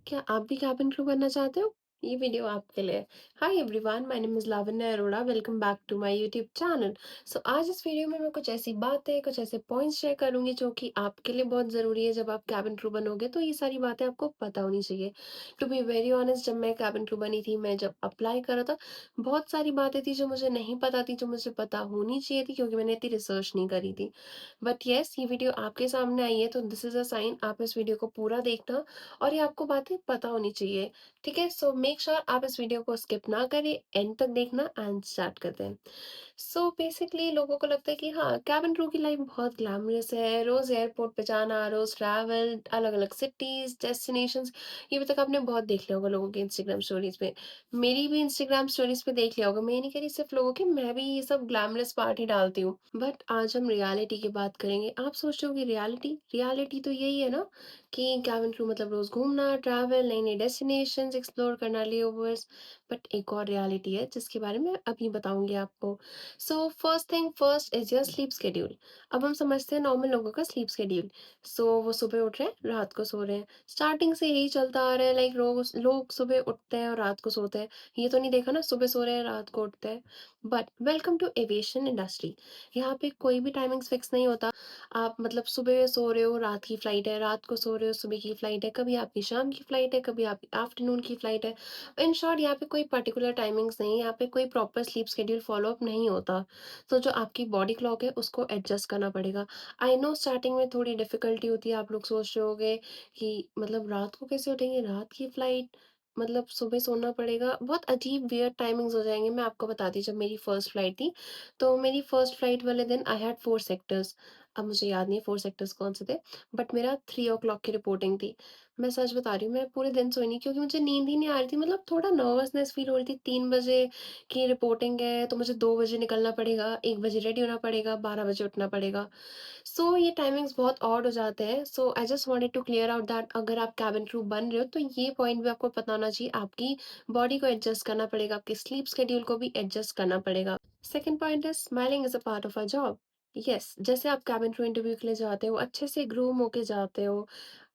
क्या आप भी cabin crew बनना चाहते हो? ये वीडियो आपके लिए है। Hi everyone, my name is Lavanya Arora. Welcome back to my YouTube channel. So आज इस वीडियो में मैं कुछ ऐसी बातें, कुछ ऐसे पॉइंट्स शेयर करूँगी जो कि आपके लिए बहुत ज़रूरी है। जब आप cabin crew बनोगे तो ये सारी बातें आपको पता होनी चाहिए। टू बी वेरी ऑनेस्ट, जब मैं cabin crew बनी थी, मैं जब अप्लाई करा था, बहुत सारी बातें थी जो मुझे नहीं पता थी, जो मुझे पता होनी चाहिए थी क्योंकि मैंने इतनी रिसर्च नहीं करी थी। बट येस, ये वीडियो आपके सामने आई है तो दिस इज़ अ साइन, आप इस वीडियो को पूरा देखना और ये आपको बातें पता होनी चाहिए। ठीक है? सो मेक श्योर आप इस वीडियो को स्किप ना करें, एंड तक देखना एंड स्टार्ट करते हैं। सो बेसिकली लोगों को लगता है कि हाँ, कैबिन क्रू की लाइफ बहुत ग्लैमरस है, रोज़ एयरपोर्ट पे जाना, रोज़ ट्रैवल, अलग-अलग सिटीज़, डेस्टिनेशंस, ये अभी तक आपने बहुत देख लिया होगा लोगों के इंस्टाग्राम स्टोरीज़ पे। मेरी भी इंस्टाग्राम स्टोरीज़ पे देख लिया होगा। मैं ये नहीं कह रही सिर्फ लोगों की, मैं भी ये सब ग्लैमरस पार्ट ही डालती हूँ। बट आज हम रियलिटी की बात करेंगे। आप सोच रहे हो कि रियलिटी? रियलिटी तो यही है ना कि कैबिन क्रू मतलब रोज़ घूमना, ट्रैवल, नई-नई डेस्टिनेशंस एक्सप्लोर करना, लेओवर्स। बट एक और रियलिटी है जिसके बारे में अभी बताऊँगी आपको। So first thing first is your sleep schedule. अब हम समझते हैं नॉर्मल लोगों का स्लीप शेड्यूल। सो वो सुबह उठ रहे हैं, रात को सो रहे हैं। स्टार्टिंग से यही चलता आ रहा है, लाइक रोज़ लोग सुबह उठते हैं और रात को सोते हैं। ये तो नहीं देखा ना सुबह सो रहे हैं, रात को उठते हैं। But welcome to aviation industry. यहाँ पे कोई भी टाइमिंग्स फिक्स नहीं होता। आप मतलब सुबह सो रहे हो, रात की फ्लाइट है, रात को सो रहे हो, सुबह की फ्लाइट है, कभी आपकी शाम की फ्लाइट है, कभी आपकी आफ्टरनून की फ्लाइट है। इन शॉर्ट यहाँ पे कोई पर्टिकुलर टाइमिंग्स नहीं है, यहाँ पे कोई proper sleep schedule follow up नहीं होता। तो जो आपकी बॉडी क्लॉक है उसको एडजस्ट करना पड़ेगा। आई नो स्टार्टिंग में थोड़ी डिफिकल्टी होती है, आप लोग सोच रहे होगे कि मतलब रात को कैसे उठेंगे, रात की फ्लाइट, मतलब सुबह सोना पड़ेगा, बहुत अजीब वियर्ड टाइमिंग्स हो जाएंगे। मैं आपको बताती हूँ, जब मेरी फर्स्ट फ्लाइट थी तो मेरी फर्स्ट फ्लाइट वाले दिन आई हैड 4 सेक्टर्स। अब मुझे याद नहीं है 4 सेक्टर्स कौन से थे, बट मेरा 3 ओ क्लॉक की रिपोर्टिंग थी। मैं सच बता रही हूँ, मैं पूरे दिन सोई नहीं क्योंकि मुझे नींद ही नहीं आ रही थी, मतलब थोड़ा नर्वसनेस फ़ील हो रही थी। 3 बजे की रिपोर्टिंग है तो मुझे 2 बजे निकलना पड़ेगा, 1 बजे रेडी होना पड़ेगा, 12 बजे उठना पड़ेगा। सो ये टाइमिंग्स बहुत ऑड हो जाते हैं। So I just wanted to clear out that अगर आप केबिन क्रू बन रहे हो तो ये पॉइंट भी आपको पता होना चाहिए, आपकी बॉडी को एडजस्ट करना पड़ेगा, आपके स्लीप शेड्यूल को भी एडजस्ट करना पड़ेगा। Second point is smiling is a part of a job. Yes, जैसे आप केबिन क्रू इंटरव्यू के लिए जाते हो, अच्छे से ग्रूम होके जाते हो,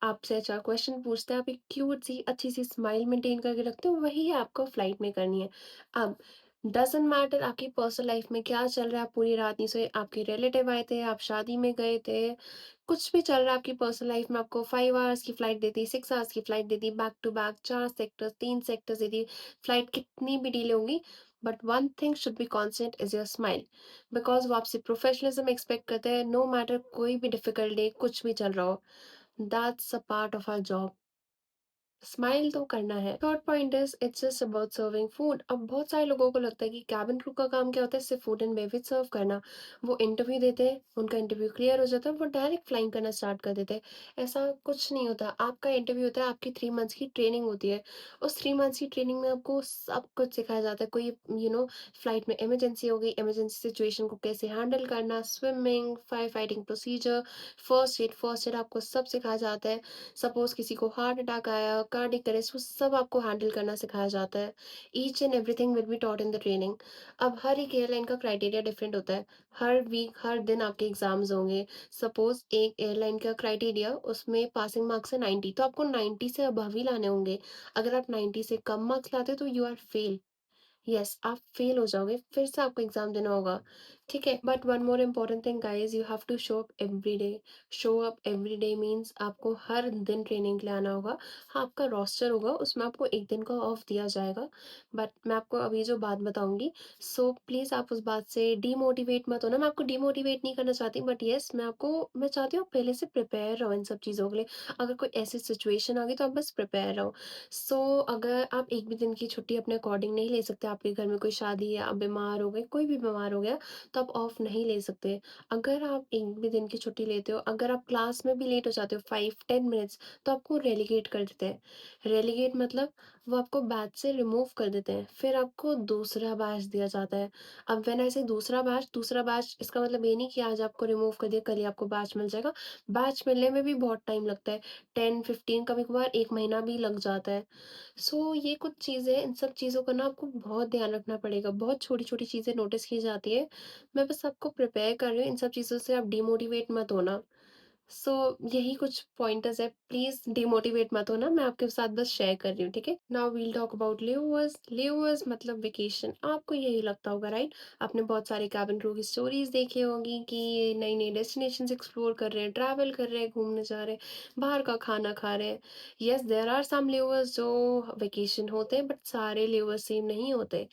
आपसे अच्छा क्वेश्चन पूछते हैं, आप एक क्यूट सी अच्छी सी स्माइल मेंटेन करके रखते हो, वही आपको फ्लाइट में करनी है। अब डज़न्ट मैटर आपकी पर्सनल लाइफ में क्या चल रहा है, आप पूरी रात नहीं सोए, आपके रिलेटिव आए थे, आप शादी में गए थे, कुछ भी चल रहा है आपकी पर्सनल लाइफ में, आपको 5 आवर्स की फ्लाइट देती, 6 आवर्स की फ्लाइट देती, back to back 4 sectors, 3 sectors देती, फ्लाइट कितनी भी डिले होंगी, but one thing should be constant is your smile. Because वो आपसे प्रोफेशनलिज़्म एक्सपेक्ट करते हैं, नो मैटर कोई भी डिफिकल्ट डे, कुछ भी चल रहा हो। That's a part of our job. Smile तो करना है। Third point is it's just about serving food. अब बहुत सारे लोगों को लगता है कि कैबिन क्रू का काम क्या होता है, सिर्फ फूड एंड बेवरेज सर्व करना। वो इंटरव्यू देते हैं, उनका इंटरव्यू क्लियर हो जाता है, वो डायरेक्ट फ्लाइंग करना स्टार्ट कर देते हैं। ऐसा कुछ नहीं होता। आपका इंटरव्यू होता है, आपकी 3 मंथ्स की ट्रेनिंग होती है। उस 3 मंथ्स की ट्रेनिंग में आपको सब कुछ सिखाया जाता है। कोई फ्लाइट में इमरजेंसी हो गई, इमरजेंसी सिचुएशन को कैसे हैंडल करना, swimming, fire fighting procedure, first aid आपको सब सिखाया जाता है। सपोज़ किसी को हार्ट अटैक आया, कार्डियक अरेस्ट, वो सब आपको हैंडल करना सिखाया जाता है। Each and everything will be taught in the training. अब हर एक एयरलाइन का क्राइटेरिया डिफरेंट होता है। हर वीक, हर दिन आपके एग्ज़ाम्स होंगे। सपोज़ एक एयरलाइन का क्राइटेरिया उसमें पासिंग मार्क्स है 90, तो आपको 90 से अबव ही लाने होंगे। अगर आप 90 से कम मार्क्स लाते हो तो यू आर फेल। यस, आप फेल हो जाओगे, फिर से आपको एग्ज़ाम देना होगा, ठीक है? But one more important thing guys, you have to show up every day. Show up every day means आपको हर दिन ट्रेनिंग के लिए आना होगा। हाँ, आपका रोस्टर होगा, उसमें आपको 1 दिन का ऑफ दिया जाएगा। बट मैं आपको अभी जो बात बताऊँगी, सो प्लीज़ आप उस बात से डीमोटिवेट मत होना। मैं आपको डीमोटिवेट नहीं करना चाहती, बट येस, मैं चाहती हूँ आप पहले से प्रिपेयर रहो इन सब चीज़ों के लिए। अगर कोई ऐसी सिचुएशन आ गई तो आप बस प्रिपेयर रहो। सो अगर आप एक भी दिन की छुट्टी अपने अकॉर्डिंग नहीं ले सकते, आपके घर में कोई शादी है, आप बीमार हो गए, कोई भी बीमार हो गया, तो आप ऑफ नहीं ले सकते। अगर आप एक भी दिन की छुट्टी लेते हो, अगर आप क्लास में भी लेट हो जाते हो 5-10 मिनट्स, तो आपको रेलीगेट कर देते हैं। रेलीगेट मतलब वो आपको बैच से रिमूव कर देते हैं, फिर आपको दूसरा बैच दिया जाता है। अब व्हेन आई से दूसरा बैच इसका मतलब ये नहीं कि आज आपको रिमूव कर दिया, कल ही आपको बैच मिल जाएगा। बैच मिलने में भी बहुत टाइम लगता है, 10-15, कभी-कभार 1 महीना भी लग जाता है। सो ये कुछ चीज़ें, इन सब चीज़ों का ना आपको बहुत ध्यान रखना पड़ेगा। बहुत छोटी-छोटी चीज़ें नोटिस की जाती है। मैं बस आपको प्रिपेयर कर रही हूँ, इन सब चीज़ों से आप डिमोटिवेट मत होना। सो यही कुछ पॉइंटर्स है, प्लीज डिमोटिवेट मत होना, मैं आपके साथ बस शेयर कर रही हूँ, ठीक है। Now we'll talk about layovers. Layovers मतलब वेकेशन, आपको यही लगता होगा राइट। आपने बहुत सारे कैबिन क्रू की स्टोरीज देखी होगी कि ये नई नई डेस्टिनेशंस एक्सप्लोर कर रहे हैं, ट्रैवल कर रहे हैं, घूमने जा रहे हैं, बाहर का खाना खा रहे हैं। यस, देयर आर सम लेओवर्स जो वेकेशन होते हैं, बट सारे लेओवर्स सेम नहीं होते।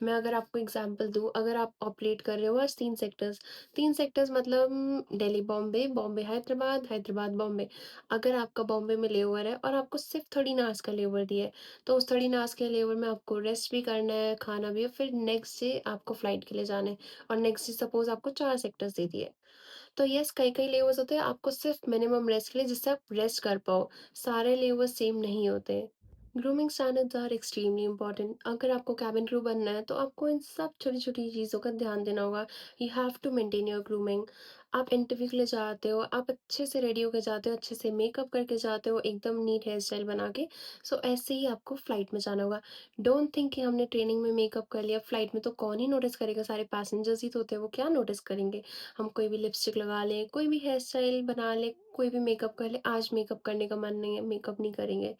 मैं अगर आपको एग्जांपल दूं, अगर आप ऑपरेट कर रहे हो आज 3 सेक्टर्स, 3 सेक्टर्स मतलब दिल्ली बॉम्बे, बॉम्बे हैदराबाद, हैदराबाद बॉम्बे। अगर आपका बॉम्बे में लेओवर है और आपको सिर्फ 30 आवर्स का लेओवर दिया है, तो उस 30 आवर्स के लेओवर में आपको रेस्ट भी करना है, खाना भी है, फिर नेक्स्ट डे आपको फ्लाइट के लिए जाना है। और नेक्स्ट डे सपोज आपको 4 सेक्टर्स दे दिए, तो यस, कई कई लेओवर्स होते हैं आपको सिर्फ मिनिमम रेस्ट के लिए, जिससे आप रेस्ट कर पाओ। सारे लेओवर्स सेम नहीं होते। Grooming standards are extremely important. अगर आपको कैबिन क्रू बनना है तो आपको इन सब छोटी छोटी चीज़ों का ध्यान देना होगा। You have to maintain your grooming. आप इंटरव्यू के लिए जाते हो, आप अच्छे से रेडी होकर जाते हो, अच्छे से मेकअप करके जाते हो, एकदम नीट हेयर स्टाइल बना के। सो ऐसे ही आपको फ्लाइट में जाना होगा। डोंट थिंक कि हमने ट्रेनिंग में मेकअप कर लिया, फ्लाइट में तो कौन ही नोटिस करेगा, सारे पैसेंजर्स ही तो होते हैं, वो क्या नोटिस करेंगे। हम कोई भी लिपस्टिक लगा लें, कोई भी हेयर स्टाइल बना लें, कोई भी मेकअप कर लें, आज मेकअप करने का मन नहीं है, मेकअप नहीं करेंगे,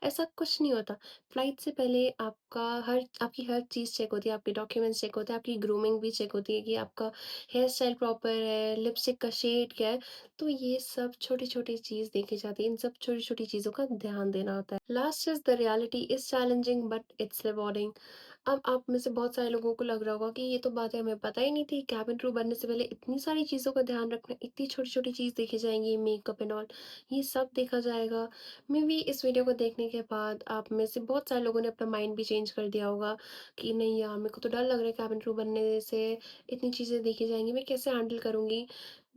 ऐसा कुछ नहीं होता। फ्लाइट से पहले आपकी हर चीज़ चेक होती है, आपके डॉक्यूमेंट्स चेक होते हैं, आपकी ग्रूमिंग भी चेक होती है कि आपका हेयर स्टाइल प्रॉपर है, लिपस्टिक का शेड क्या है। तो ये सब छोटी-छोटी चीज़ देखी जाती है, इन सब छोटी-छोटी चीज़ों का ध्यान देना होता है। Last is the reality is challenging but it's rewarding. अब आप में से बहुत सारे लोगों को लग रहा होगा कि ये तो बातें हमें पता ही नहीं थी, कैबिन क्रू बनने से पहले इतनी सारी चीज़ों का ध्यान रखना, इतनी छोटी-छोटी चीज़ देखी जाएँगी, मेकअप एंड ऑल, ये सब देखा जाएगा। मे बी इस वीडियो को देखने के बाद आप में से बहुत सारे लोगों ने अपना माइंड भी चेंज कर दिया होगा कि नहीं यार, मेरे को तो डर लग रहा है कैबिन क्रू बनने से, इतनी चीज़ें देखी जाएँगी, मैं कैसे हैंडल करूँगी?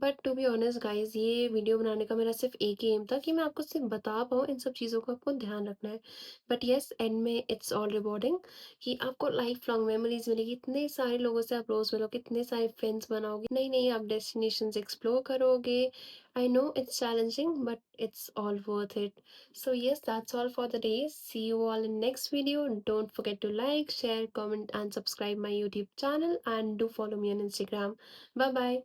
But to be honest guys, ये वीडियो बनाने का मेरा सिर्फ़ एक ही एम था कि मैं आपको सिर्फ़ बता पाऊँ इन सब चीज़ों का आपको ध्यान रखना है। बट येस, एंड में इट्स ऑल रिवॉर्डिंग कि आपको लाइफ लॉन्ग मेमोरीज़ मिलेगी, इतने सारे लोगों से आप रोज़ मिलोगे, इतने सारे फ्रेंड्स बनाओगे, नई-नई आप डेस्टिनेशंस एक्सप्लोर करोगे। I know it's challenging, but it's all worth it. So yes, that's all for the day. See you all in next video. Don't forget to like, share, comment and subscribe my YouTube channel and do follow me on Instagram. Bye bye.